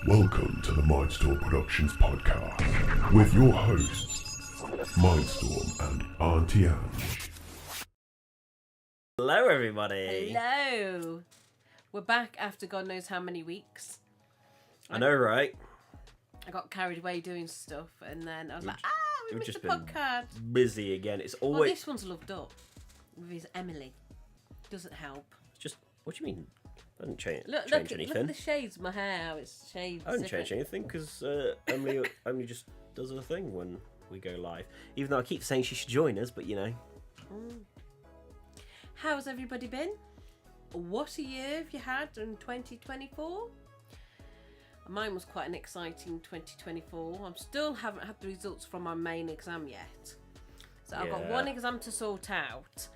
Welcome to the Mindstorm Productions podcast with your hosts, Mindstorm and Auntie Ange. Hello, everybody. Hello. We're back after God knows how many weeks. I know, right? I got carried away doing stuff, and then I was like, we We've missed just the been podcast. busy again. It's Well, always this one's loved up with his Emily. Doesn't help. just. What do you mean? I didn't change Look anything. at the shades of my hair. How it's shaved. I didn't different. change anything because Emily just does her thing when we go live. Even though I keep saying she should join us, but you know. How's everybody been? What a year have you had in 2024? Mine was quite an exciting 2024. I still haven't had the results from my main exam yet. So I've got Yeah. one exam to sort out.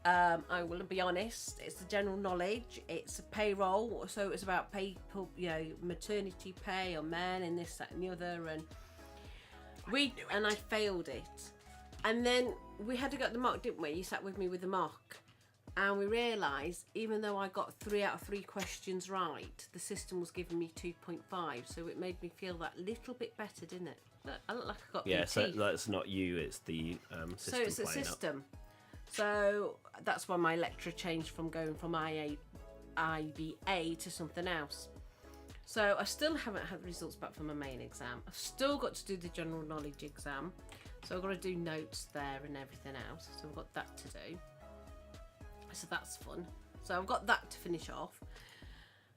I will be honest, it's the general knowledge, it's a payroll, so it's about people, maternity pay on men and this, that and the other, and I failed it. And then we had to get the mock, didn't we? You sat with me with the mock. And we realised, even though I got 3 out of 3 questions right, the system was giving me 2.5. So it made me feel that little bit better, didn't it? Look, I look like I got Yeah, big so teeth. that's not you. It's the system. So it's a playing up. system. So that's why my lecturer changed from going from IBA to something else. So I still haven't had the results back from my main exam. I've still got to do the general knowledge exam. So I've got to do notes there and everything else. So I've got that to do. So that's fun. So I've got that to finish off.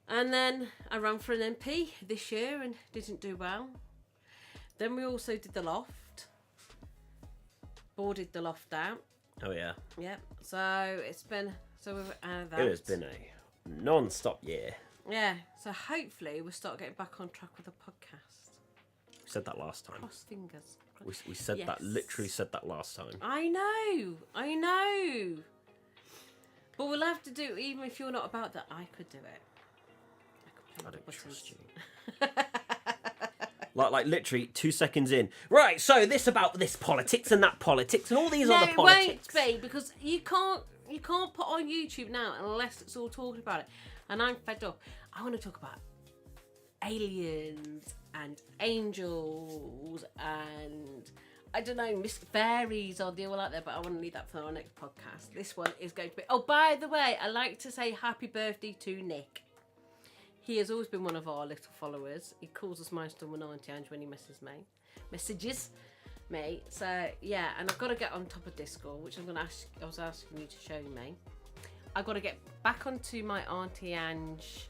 And then I ran for an MP this year and didn't do well. Then we also did the loft. Boarded the loft out. Oh yeah. Yep. So it's been that. It has been a non-stop year. Yeah. So hopefully we'll start getting back on track with the podcast. We said that last time. Cross fingers. We said that. Yes. Literally said that last time. I know. But we'll have to do, even if you're not about that, I could do it. I could play I the don't buttons. trust you. like literally 2 seconds in. Right, so this about this politics and that politics and all these No, other it politics. won't be, because you can't put on YouTube now unless it's all talking about it. And I'm fed up. I want to talk about aliens and angels and I don't know, fairies or deal like that, but I want to leave that for our next podcast. This one is going to be... Oh, by the way, I like to say happy birthday to Nick. He has always been one of our little followers. He calls us Mindstorm and Auntie Ange when he messages me. So, yeah, and I've got to get on top of Discord, which I was asking you to show me. I've got to get back onto my Auntie Ange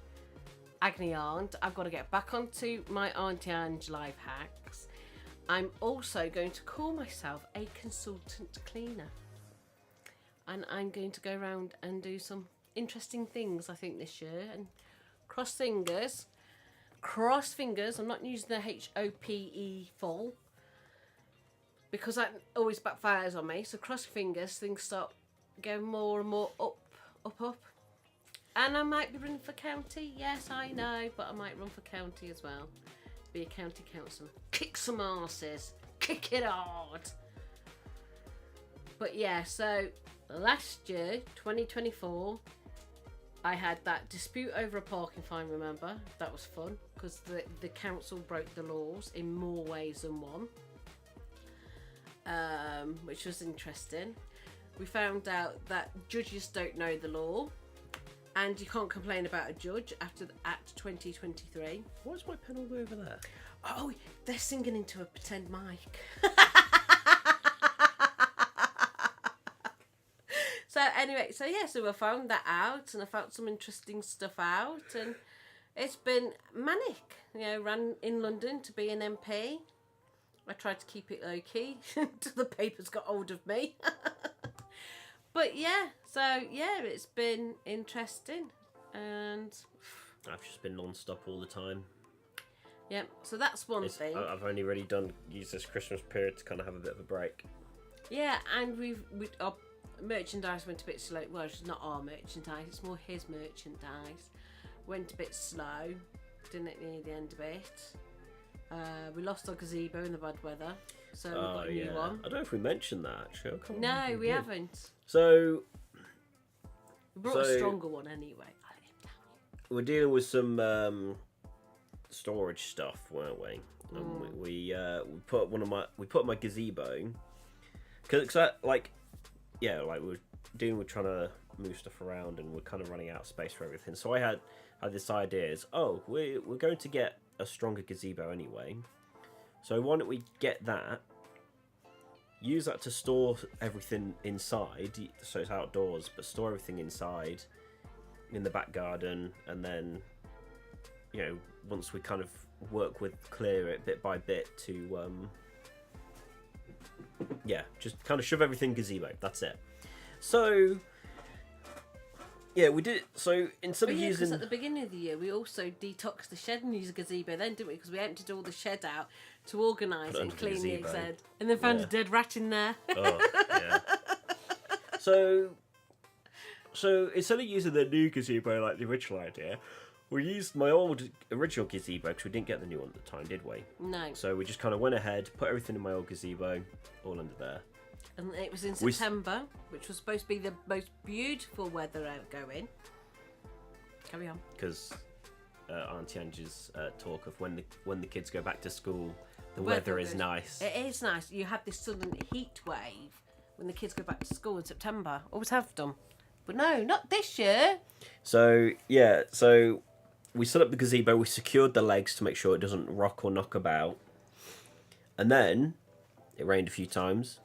Agony Aunt. I've got to get back onto my Auntie Ange life hacks. I'm also going to call myself a consultant cleaner. And I'm going to go around and do some interesting things, I think, this year. And cross fingers. I'm not using the HOPE full. Because that always backfires on me. So cross fingers, things start going more and more up. And I might be running for county. Yes, I know. But I might run for county as well. Be a county councillor. Kick some arses. Kick it hard. But yeah, so last year, 2024, I had that dispute over a parking fine, remember? That was fun because the council broke the laws in more ways than one, which was interesting. We found out that judges don't know the law. And you can't complain about a judge after the Act 2023. Why is my pen all the way over there? Oh, they're singing into a pretend mic. So anyway, so I found that out and I found some interesting stuff out and it's been manic. Ran in London to be an MP. I tried to keep it low key until the papers got hold of me. But yeah, it's been interesting, and I've just been non-stop all the time. yeah, so that's one thing. I've only really used this Christmas period to kind of have a bit of a break. Yeah, and our merchandise went a bit slow. Well, it's not our merchandise; it's more his merchandise. Went a bit slow, didn't it? Near the end of it. We lost our gazebo in the bad weather, so we got a new one. I don't know if we mentioned that actually. I can't remember No, if we did. haven't. So We brought a stronger one anyway. we're dealing with some storage stuff, weren't we? And we put my gazebo, because like we were dealing with trying to move stuff around, and we're kind of running out of space for everything. So I had this idea: we're going to get a stronger gazebo anyway. So why don't we get that? Use that to store everything inside, so it's outdoors, but store everything inside in the back garden, and then, once we kind of clear it bit by bit to, just kind of shove everything gazebo. That's it. So, yeah, we did. So instead of using, at the beginning of the year, we also detoxed the shed and used a gazebo then, didn't we? Because we emptied all the shed out to organise it and clean the shed, and then found a dead rat in there. Oh, yeah. So instead of using the new gazebo like the original idea, we used my original gazebo, because we didn't get the new one at the time, did we? No. So we just kind of went ahead, put everything in my old gazebo, all under there. And it was in September, which was supposed to be the most beautiful weather outgoing. Carry on. Because Auntie Angie's talk of when the kids go back to school, the weather is nice. It is nice. You have this sudden heat wave when the kids go back to school in September. Always have done. But no, not this year. So we set up the gazebo, we secured the legs to make sure it doesn't rock or knock about. And then it rained a few times.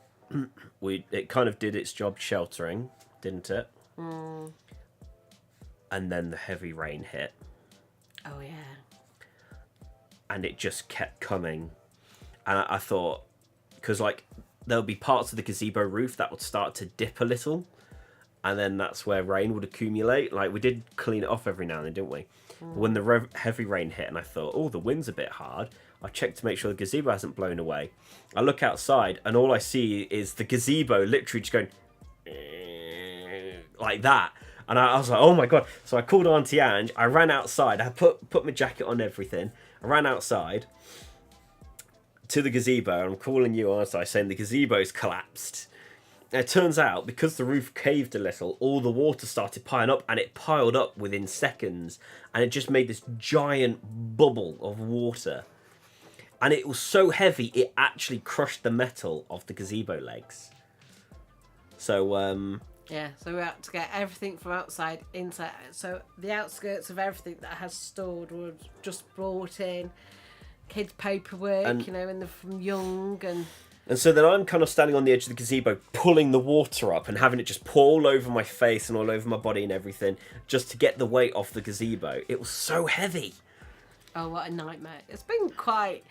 It kind of did its job sheltering, didn't it? And then the heavy rain hit. Oh yeah. And it just kept coming. And I thought, because there'll be parts of the gazebo roof that would start to dip a little, and then that's where rain would accumulate. Like, we did clean it off every now and then, didn't we? But when the heavy rain hit, and I thought, the wind's a bit hard, I checked to make sure the gazebo hasn't blown away. I look outside, and all I see is the gazebo literally just going like that. And I was like, oh my God. So I called Auntie Ange. I ran outside. I put my jacket on, everything. I ran outside to the gazebo. And I'm calling you outside saying the gazebo's collapsed. And it turns out, because the roof caved a little, all the water started piling up, and it piled up within seconds. And it just made this giant bubble of water. And it was so heavy, it actually crushed the metal of the gazebo legs. So, yeah, so we had to get everything from outside inside. So the outskirts of everything that has stored were just brought in. Kids' paperwork, from young and... And so then I'm kind of standing on the edge of the gazebo, pulling the water up and having it just pour all over my face and all over my body and everything, just to get the weight off the gazebo. It was so heavy. Oh, what a nightmare. It's been quite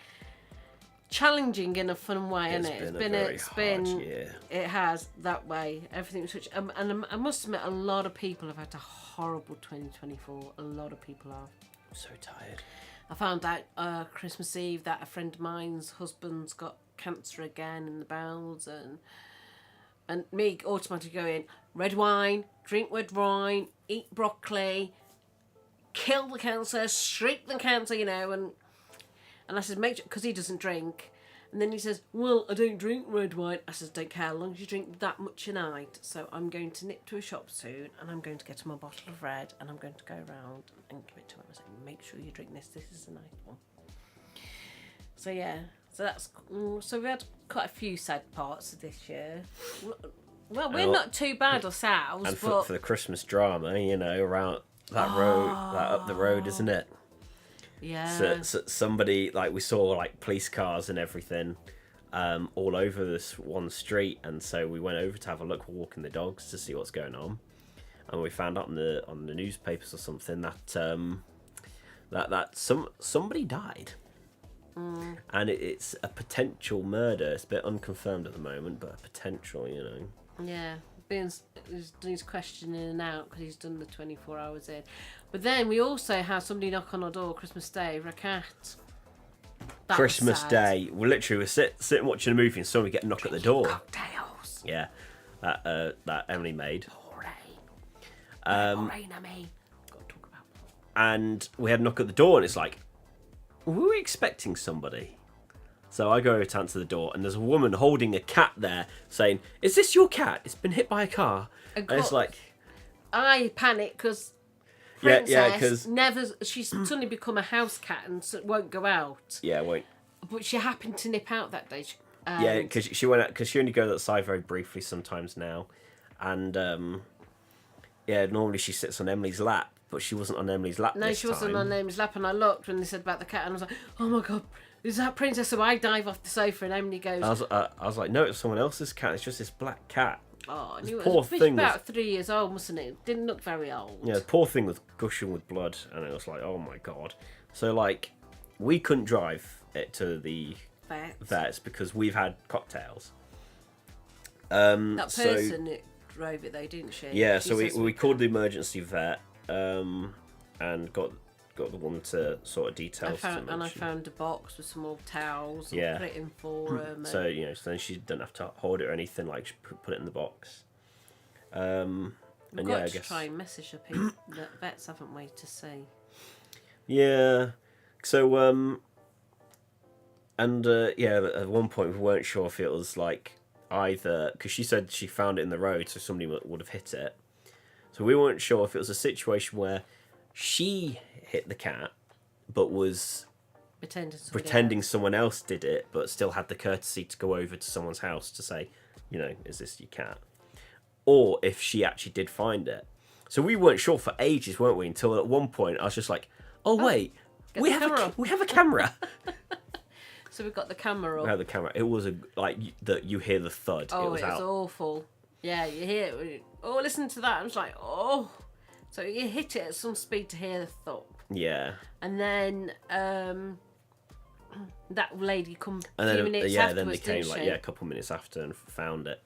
challenging in a fun way, hasn't it? It's been a hard year. It has, that way. Everything was such... and I must admit, a lot of people have had a horrible 2024. A lot of people are. I'm so tired. I found out Christmas Eve that a friend of mine's husband's got cancer again in the bowels, and me automatically going, red wine, drink red wine, eat broccoli, kill the cancer, shriek the cancer, and I said, make sure, because he doesn't drink. And then he says, well, I don't drink red wine. I said, don't care, as long as you drink that much a night. So I'm going to nip to a shop soon, and I'm going to get him a bottle of red, and I'm going to go around and give it to him. I say, make sure you drink this. This is a nice one. So yeah, so we had quite a few sad parts of this year. Well, we're not too bad ourselves, and but for the Christmas drama, around that road, that up the road, isn't it? Yeah. So somebody, we saw police cars and everything all over this one street, and so we went over to have a look, walking the dogs to see what's going on, and we found out on the newspapers or something that somebody died, and it's a potential murder. It's a bit unconfirmed at the moment, but a potential, Yeah. He's questioning in and out because he's done the 24 hours in. But then we also had somebody knock on our door Christmas Day for a cat. That Christmas Day. We literally were sitting watching a movie and somebody get a knock at the door. Cocktails. Yeah, that Emily made. Lorraine, I mean. Got to talk about. And we had a knock at the door, and it's like, were we expecting somebody? So I go over to answer the door, and there's a woman holding a cat there, saying, "Is this your cat? It's been hit by a car." And it's like, I panic because princess 'cause- never. She's suddenly become a house cat and won't go out. Yeah, won't. But she happened to nip out that day. Yeah, because she went out because she only goes outside very briefly sometimes now, and yeah, normally she sits on Emily's lap, but she wasn't on Emily's lap. No, this she wasn't time. on Emily's lap, and I looked when they said about the cat, and I was like, "Oh my god, is that Princess?" So I dive off the sofa, and Emily goes, I was like, no, it's someone else's cat. It's just this black cat. "Oh, I knew it poor was thing about 3 years old, mustn't it? Didn't look very old." Yeah, the poor thing was gushing with blood, and it was like, oh my god. So like, we couldn't drive it to the vets because we've had cocktails. That person that drove it though, didn't she? Yeah, She so says we called the emergency vet, and got the woman to sort of details. I found a box with some old towels. And Yeah. put it in for her. So then she didn't have to hold it or anything. Like she put it in the box. We've And got yeah, I to guess. try and message the people that vets haven't waited to see. Yeah. So and yeah, at one point we weren't sure if it was like either because she said she found it in the road, so somebody would have hit it. So we weren't sure if it was a situation where she hit the cat, but was pretending someone else did it, but still had the courtesy to go over to someone's house to say, is this your cat? Or if she actually did find it. So we weren't sure for ages, weren't we? Until at one point I was just like, oh wait, we have a camera. So we've got the camera We up. had the camera. It was that you hear the thud. Oh, it was out. awful. Yeah, you hear it. Oh, listen to that. I'm just like, oh. So you hit it at some speed to hear the thump. Yeah. And then that lady come And a few then minutes then afterwards, they came didn't like she? a couple minutes after and found it.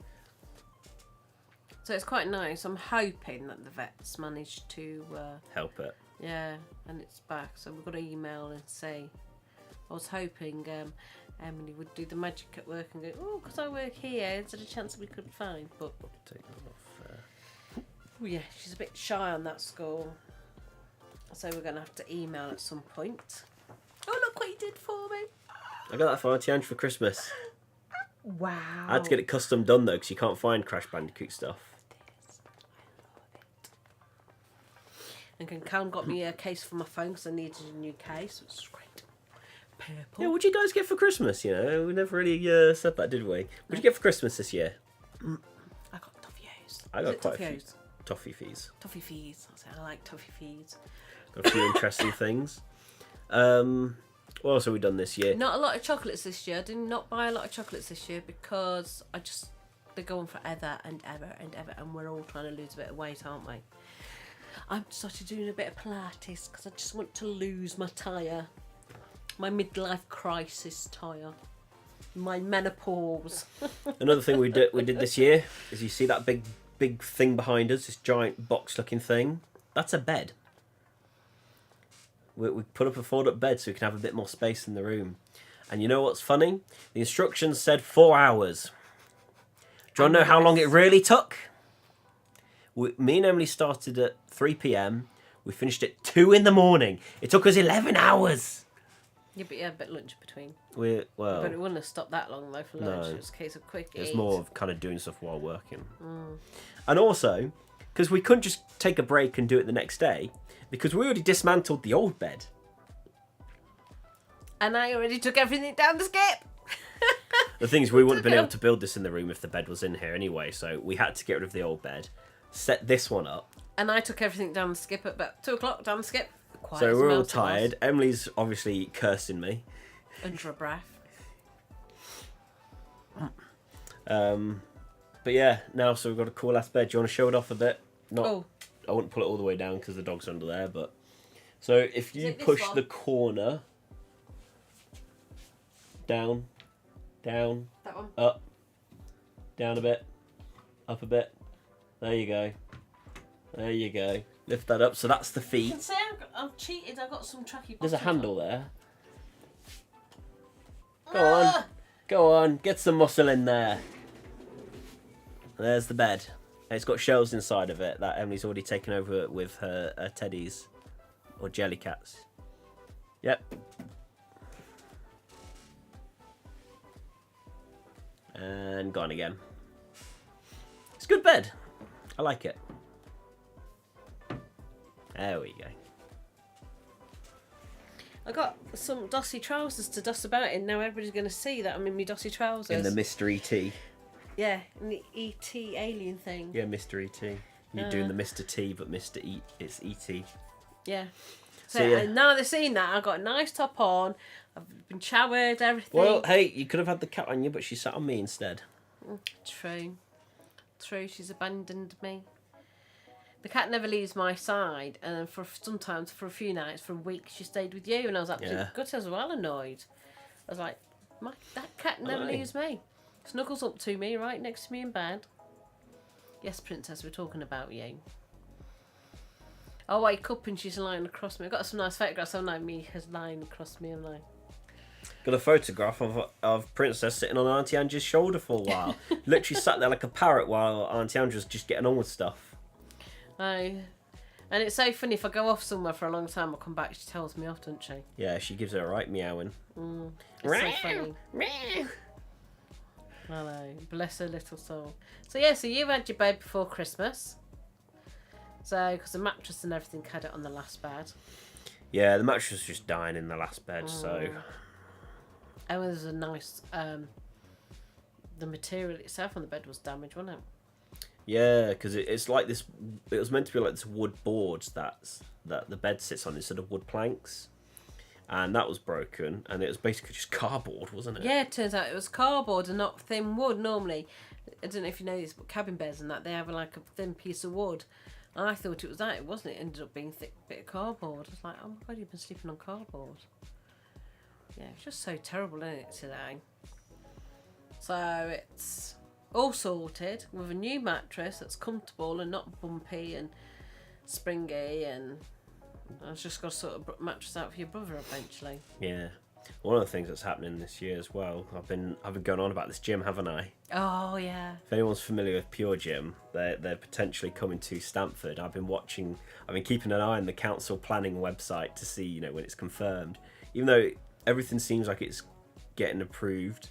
So it's quite nice. I'm hoping that the vets managed to, Help it. yeah, and it's back. So we've got to email and say. I was hoping Emily would do the magic at work and go, oh, because I work here, is there a chance we could find? But Take that off. oh, yeah, she's a bit shy on that score. So we're going to have to email at some point. Oh, look what you did for me. I got that for Auntie Ange for Christmas. Wow. I had to get it custom done though because you can't find Crash Bandicoot stuff. And Callum got me a case for my phone because I needed a new case, which is great. Purple. Yeah, what'd you guys get for Christmas? We never really said that, did we? What'd you get for Christmas this year? I got toffees. I Is got it quite a few toffees? toffee fees. Toffee fees. I like toffee fees. Got a few interesting things. What else have we done this year? Not a lot of chocolates this year. I did not buy a lot of chocolates this year because they go on forever and ever and ever, and we're all trying to lose a bit of weight, aren't we? I've started doing a bit of Pilates because I just want to lose my tyre. My midlife crisis tyre. My menopause. Another thing we did this year is you see that big thing behind us, this giant box looking thing. That's a bed. We put up a fold-up bed so we can have a bit more space in the room. And you know what's funny? The instructions said 4 hours. Do you want to know how long it really took? Me and Emily started at 3 p.m. We finished at 2 in the morning. It took us 11 hours. Yeah, but you had a bit of lunch between. But it wouldn't have stopped that long though for lunch. No. It was a case of quick It's eat. more of kind of doing stuff while working. And also, because we couldn't just take a break and do it the next day, because we already dismantled the old bed. And I already took everything down the skip. The thing is, we wouldn't have been able to build this in the room if the bed was in here anyway, so we had to get rid of the old bed, set this one up. And I took everything down the skip at about 2 o'clock down the skip. Quiet So as we're a all mouse it was. tired. Emily's obviously cursing me. Under a breath. But yeah, now so we've got a cool ass bed. Do you want to show it off a bit? Not, Oh. I wouldn't pull it all the way down because the dog's under there, but... So if you it this push one? the corner... Down. Down. That one. Up. Down a bit. Up a bit. There you go. There you go. Lift that up. So that's the You feet. can say I've cheated. I got some tracky. There's a bottom handle there. Go on. Go on. Get some muscle in there. There's the bed. And it's got shelves inside of it that Emily's already taken over with her teddies. Or jelly cats. Yep. And gone again. It's a good bed. I like it. There we go. I got some dossy trousers to dust about in. Now everybody's going to see that I'm in my dossy trousers. In the Mr. E.T. Yeah, in the E.T. alien thing. Yeah, Mr. E.T. You're doing the Mr. T, but Mr. E, it's E.T. Yeah. So, So, yeah. and now they've seen that, I've got a nice top on. I've been showered, everything. Well, hey, you could have had the cat on you, but she sat on me instead. True. True, she's abandoned me. The cat never leaves my side, and then sometimes for a few nights, for a week, she stayed with you, and I was absolutely gutted. I was well annoyed. I was like, that cat never leaves me. Snuggles up to me, right next to me in bed. Yes, Princess, we're talking about you. I wake up and she's lying across me. I've got some nice photographs of me has lying across me, and Got a photograph of Princess sitting on Auntie Angie's shoulder for a while. Literally sat there like a parrot while Auntie Angie was just getting on with stuff. and it's so funny, if I go off somewhere for a long time, I'll come back, she tells me off, doesn't she? Yeah, she gives her a right meowing. It's so funny. I know, bless her little soul. So yeah, so you had your bed before Christmas. So, because the mattress and everything had it on the last bed. Yeah, the mattress was just dying in the last bed, so... And there's a nice... the material itself on the bed was damaged, wasn't it? Yeah, because it's like this... It was meant to be like this wood boards that the bed sits on instead of wood planks. And that was broken, and it was basically just cardboard, wasn't it? Yeah, it turns out it was cardboard and not thin wood. Normally, I don't know if you know this, but cabin beds and that, they have like a thin piece of wood. I thought it was that, it wasn't. It ended up being a thick bit of cardboard. I was like, oh my God, you've been sleeping on cardboard. Yeah, it's just so terrible, isn't it, today? So it's all sorted with a new mattress that's comfortable and not bumpy and springy, and I've just got to sort of mattress out for your brother eventually. Yeah. One of the things that's happening this year as well, I've been going on about this gym, haven't I? Oh yeah. If anyone's familiar with Pure Gym, they're potentially coming to Stamford. I've been keeping an eye on the council planning website to see, when it's confirmed. Even though everything seems like it's getting approved,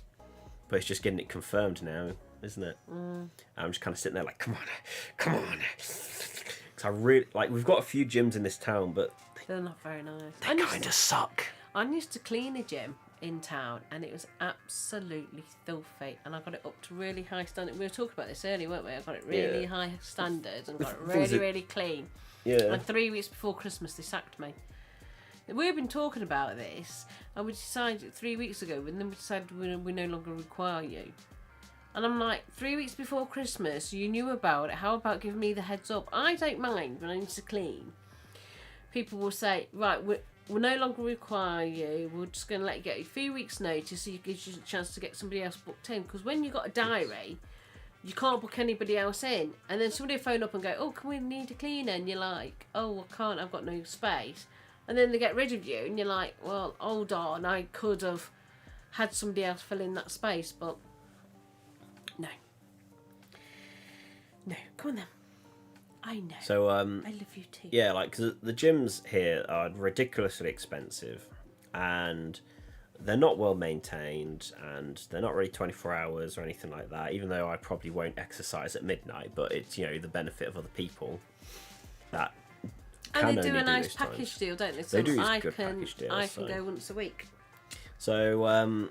but it's just getting it confirmed now, isn't it? I'm just kind of sitting there like, come on. Because I really we've got a few gyms in this town, but They're not very nice. they kind of suck. I used to clean a gym in town, and it was absolutely filthy, and I got it up to really high standard. We were talking about this earlier, weren't we? I got it really high standards and got it really clean. Yeah. And 3 weeks before Christmas, they sacked me. We've been talking about this, and we decided 3 weeks ago, and then we decided we no longer require you. And I'm like, 3 weeks before Christmas, you knew about it. How about giving me the heads up? I don't mind when I need to clean. People will say, right, we'll no longer require you. We're just going to let you get a few weeks' notice so you give you a chance to get somebody else booked in. Because when you've got a diary, you can't book anybody else in. And then somebody will phone up and go, oh, can we need a cleaner? And you're like, oh, I can't, I've got no space. And then they get rid of you, and you're like, well, hold on, I could have had somebody else fill in that space, but no. No, come on then. I know. So, I love you too. yeah, cause the gyms here are ridiculously expensive, and they're not well maintained, and they're not really 24 hours or anything like that, even though I probably won't exercise at midnight, but it's, the benefit of other people that and they do a nice package deal, don't they? So They do use I good can package deals, so. go once a week. So,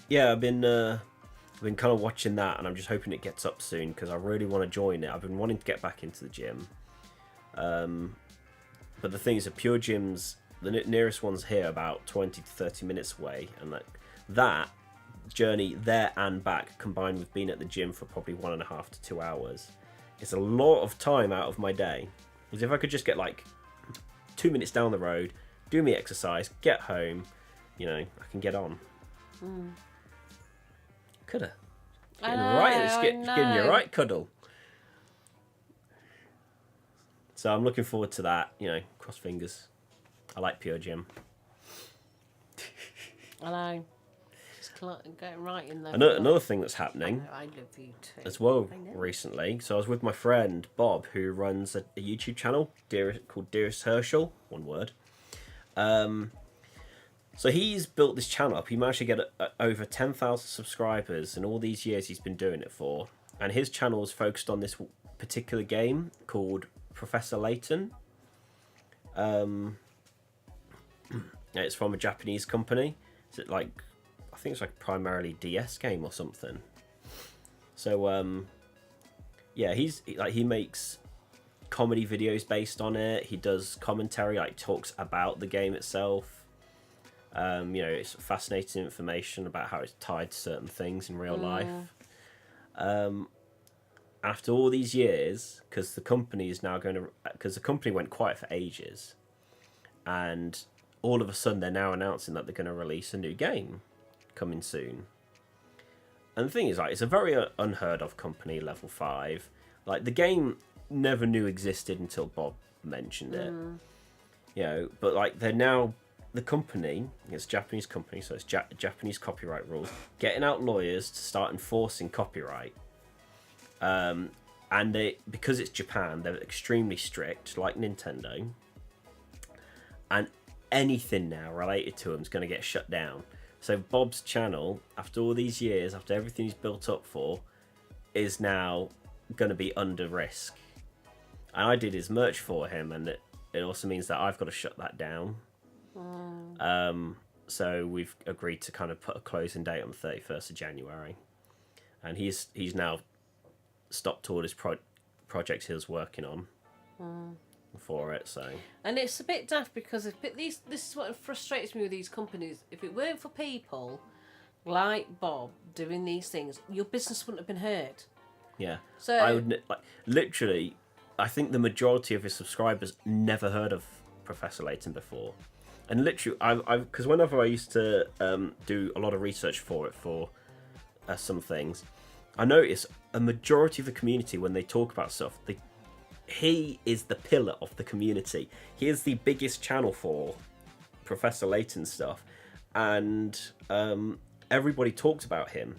yeah, I've been kind of watching that, and I'm just hoping it gets up soon because I really want to join it. I've been wanting to get back into the gym, but the thing is, the Pure Gyms, the nearest one's here about 20 to 30 minutes away, and that journey there and back, combined with being at the gym for probably 1.5 to 2 hours, it's a lot of time out of my day. Because if I could just get 2 minutes down the road, do me exercise, get home, I can get on. Coulda. It's getting you a right cuddle. So I'm looking forward to that, cross fingers. I like Pure Gym. I know. Just getting right in there. Another thing that's happening I love you too. as well recently. So I was with my friend Bob, who runs a YouTube channel called Dearest Herschel, one word. So he's built this channel up. He managed to get over 10,000 subscribers in all these years he's been doing it for. And his channel is focused on this particular game called Professor Layton. It's from a Japanese company. Is it like, I think it's like primarily DS game or something. So yeah, he makes comedy videos based on it. He does commentary, like talks about the game itself. It's fascinating information about how it's tied to certain things in real life. After all these years, because the company is now going to, because the company went quiet for ages, and all of a sudden they're now announcing that they're going to release a new game coming soon. And the thing is, like, it's a very unheard of company, Level 5. Like, the game never knew existed until Bob mentioned it. But like, they're now, the company, it's a Japanese company, so it's Japanese copyright rules, getting out lawyers to start enforcing copyright. And because it's Japan, they're extremely strict, like Nintendo. And anything now related to them is going to get shut down. So Bob's channel, after all these years, after everything he's built up for, is now going to be under risk. And I did his merch for him, and it also means that I've got to shut that down. So we've agreed to kind of put a closing date on the 31st of January. And he's now stopped all his projects he was working on for it. So, and it's a bit daft because this is what frustrates me with these companies. If it weren't for people like Bob doing these things, your business wouldn't have been heard. Yeah. So I would literally, I think the majority of his subscribers never heard of Professor Layton before. And literally, because whenever I used to do a lot of research for some things, I notice a majority of the community, when they talk about stuff, he is the pillar of the community. He is the biggest channel for Professor Layton stuff, and everybody talks about him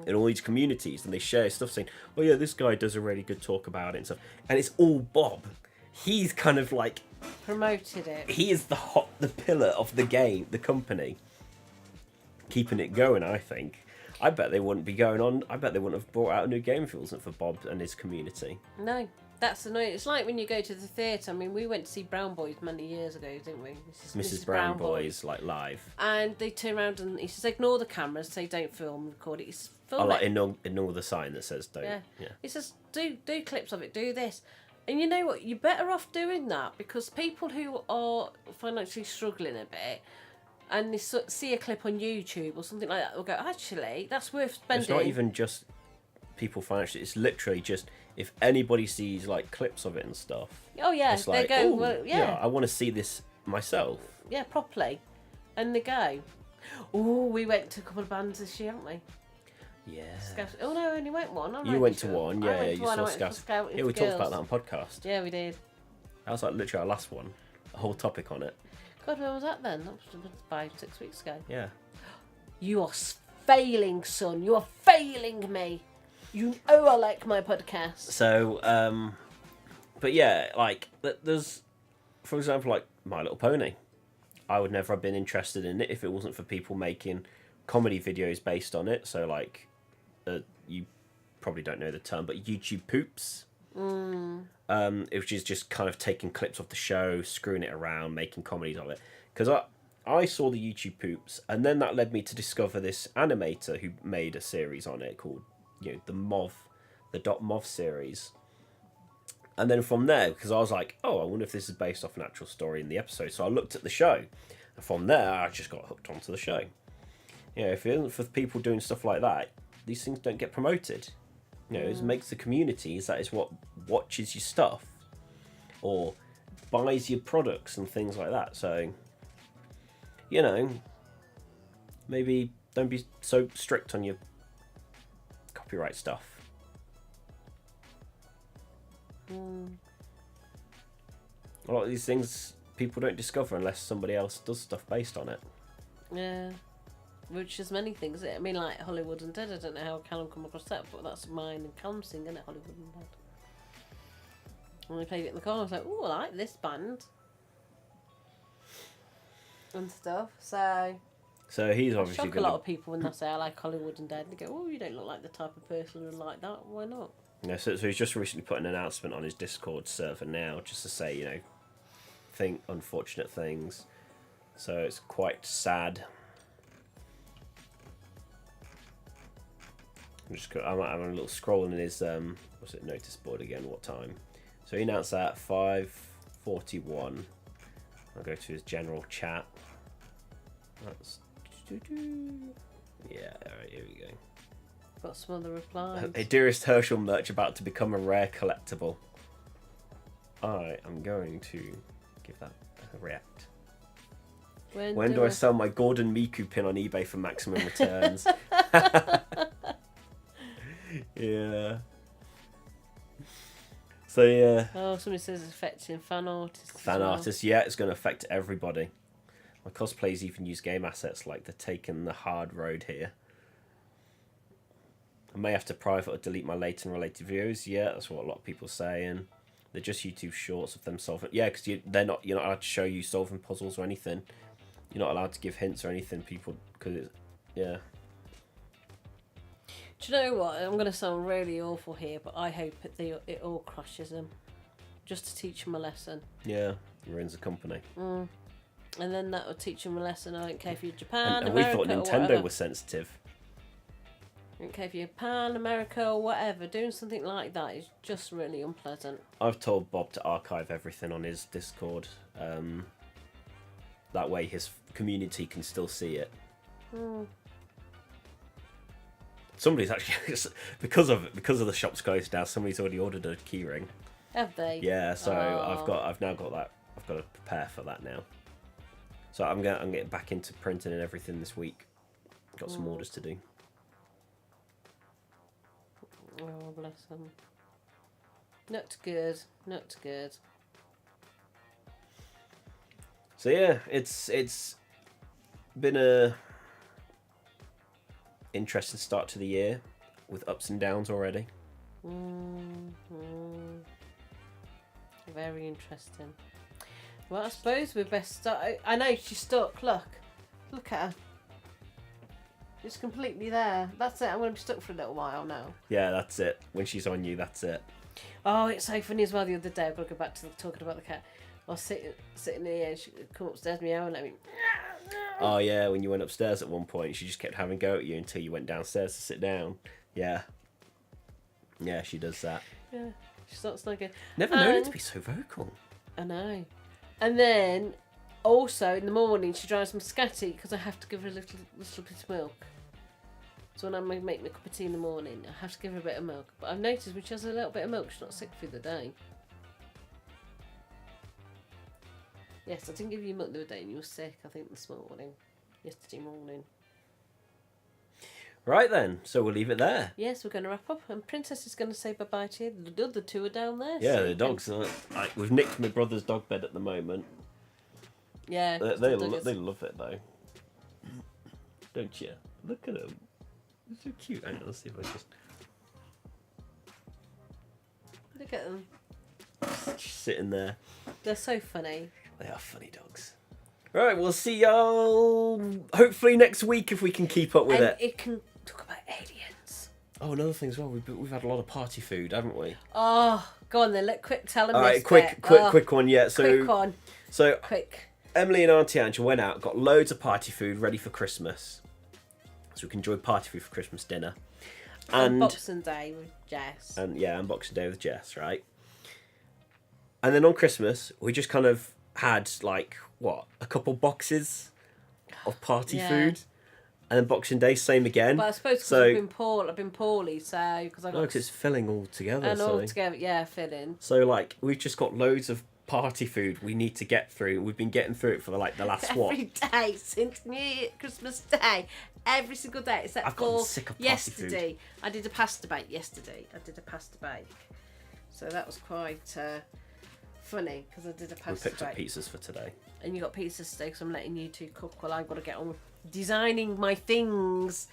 in all these communities, and they share stuff saying, "Oh yeah, this guy does a really good talk about it," and stuff. And it's all Bob. He's kind of like promoted it. He is the pillar of the game, the company, keeping it going. I think. I bet they wouldn't be going on. I bet they wouldn't have brought out a new game if it wasn't for Bob and his community. No, that's annoying. It's like when you go to the theatre. I mean, we went to see Brown Boys many years ago, didn't we? Mrs. Brown Boys, like live. And they turn around and he says, "Ignore the cameras. Say don't film, record it." He's film I like it. ignore the sign that says don't. Yeah. Yeah. He says, "Do clips of it. Do this." And you know what? You're better off doing that, because people who are financially struggling a bit, and they see a clip on YouTube or something like that, will go, "Actually, that's worth spending." It's not even just people financially. It's literally just if anybody sees like clips of it and stuff. Oh yeah, it's like, they go, "Ooh, "Well, yeah, I want to see this myself." yeah, properly," and they go. Oh, we went to a couple of bands this year, haven't we? Yeah. Oh no, I only went one. You went to one, yeah. You saw Scout. Yeah, we talked about that on podcast. Yeah, we did. That was like literally our last one. A whole topic on it. God, when was that then? That was 5-6 weeks ago. Yeah. You are failing, son. You are failing me. You know I like my podcast. So, but yeah, like there's, for example, like My Little Pony. I would never have been interested in it if it wasn't for people making comedy videos based on it. So like, you probably don't know the term, but YouTube poops. Which is just kind of taking clips of the show, screwing it around, making comedies of it. Because I saw the YouTube poops, and then that led me to discover this animator who made a series on it called, the .mov series. And then from there, because I was like, oh, I wonder if this is based off an actual story in the episode. So I looked at the show, and from there, I just got hooked onto the show. If it isn't for people doing stuff like that, these things don't get promoted. It makes the communities, that is what watches your stuff or buys your products and things like that. So, maybe don't be so strict on your copyright stuff. A lot of these things people don't discover unless somebody else does stuff based on it. Yeah. Which is many things. I mean, like Hollywood and Dead. I don't know how Callum come across that, but that's mine and Callum's thing, isn't it? Hollywood and Dead. And we played it in the car. I was like, "Oh, I like this band," and stuff. So he's obviously shock a lot of people when they say I like Hollywood and Dead. They go, "Oh, you don't look like the type of person who like that. Why not?" Yeah, so he's just recently put an announcement on his Discord server now, just to say, unfortunate things. So it's quite sad. I'm a little scrolling in his notice board again. What time? So he announced that 5:41. I'll go to his general chat. That's yeah. All right, here we go. Got some other replies. A Dearest Herschel merch about to become a rare collectible. I am going to give that a react. When do I sell my Gordon Miku pin on eBay for maximum returns? Yeah. So yeah. Oh, somebody says it's affecting fan artists. Fan artists, yeah, it's going to affect everybody. My cosplays even use game assets like they're taking the hard road here. I may have to private or delete my Layton related videos. Yeah, that's what a lot of people are saying. They're just YouTube shorts of them solving. Yeah, because you're not allowed to show you solving puzzles or anything. You're not allowed to give hints or anything. People, because yeah. Do you know what? I'm going to sound really awful here, but I hope it all crushes them, just to teach them a lesson. Yeah, ruins the company. And then that will teach them a lesson. I don't care if you're Japan, and America, we thought Nintendo was sensitive. I don't care if you're Japan, America, or whatever. Doing something like that is just really unpleasant. I've told Bob to archive everything on his Discord. That way his community can still see it. Somebody's actually because of the shop's closed now. Somebody's already ordered a keyring. Have they? Yeah, so I've now got that. I've got to prepare for that now. So I'm getting back into printing and everything this week. Got some orders to do. Oh, bless them. Not good. Not good. So yeah, it's been a interesting start to the year with ups and downs already. Very interesting. Well, I suppose we best start. I know she's stuck. Look at her. It's completely there. That's it. I'm going to be stuck for a little while now. Yeah, that's it. When she's on you, that's it. Oh, it's so funny as well. The other day, I've got to go back to talking about the cat. I was sitting there, and she come upstairs, meowing at me. Oh yeah, when you went upstairs at one point, she just kept having a go at you until you went downstairs to sit down. Yeah. Yeah, she does that. Yeah, she starts like a... Never known her to be so vocal. I know. And then, also, in the morning, she drives me scatty because I have to give her a little bit of milk. So when I make my cup of tea in the morning, I have to give her a bit of milk. But I've noticed when she has a little bit of milk, she's not sick through the day. Yes, I didn't give you milk the other day and you were sick, I think, this morning. Yesterday morning. Right then, so we'll leave it there. Yes, we're going to wrap up. And Princess is going to say bye-bye to you. The other two are down there. Yeah, so the dogs. We've nicked my brother's dog bed at the moment. Yeah. They love it, though. Don't you? Look at them. They're so cute. Hang on, let's see if I just... Look at them. Just sitting there. They're so funny. They are funny dogs. Right, we'll see y'all hopefully next week if we can keep up with and it. it can talk about aliens. Oh, another thing as well. We've had a lot of party food, haven't we? Oh, go on then. Tell them All this right, quick one. Yeah. So quick one. So Quick. Emily and Auntie Angela went out, got loads of party food ready for Christmas, so we can enjoy party food for Christmas dinner. And Boxing Day with Jess. And yeah, and Boxing Day with Jess, right? And then on Christmas, we just kind of had like a couple boxes of party food, and then Boxing Day same again. But I suppose because I've been poorly, so because I got because it's filling all together. and all together, filling. So like we've just got loads of party food we need to get through. We've been getting through it for the last every day since New Year, Christmas Day, every single day except I've gotten sick of party yesterday. food. I did a pasta bake yesterday. So that was quite funny because I did a pasta We picked bake. up pizzas for today. And you got pizzas today, so I'm letting you two cook while I've got to get on designing my things.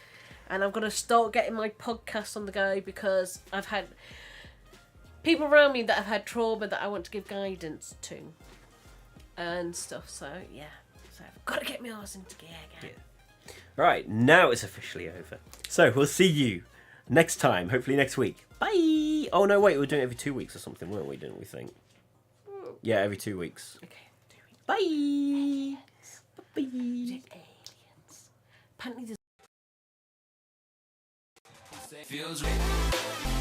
And I'm going to start getting my podcast on the go because I've had people around me that have had trauma that I want to give guidance to and stuff. So, yeah. So I've got to get my arse into gear again. Yeah. Right, now it's officially over. So we'll see you next time, hopefully next week. Bye! Oh, no, wait, we're doing it every 2 weeks or something, weren't we, didn't we think? Yeah, every 2 weeks. Okay. Bye. Bye. Aliens. Apparently there's Feels right.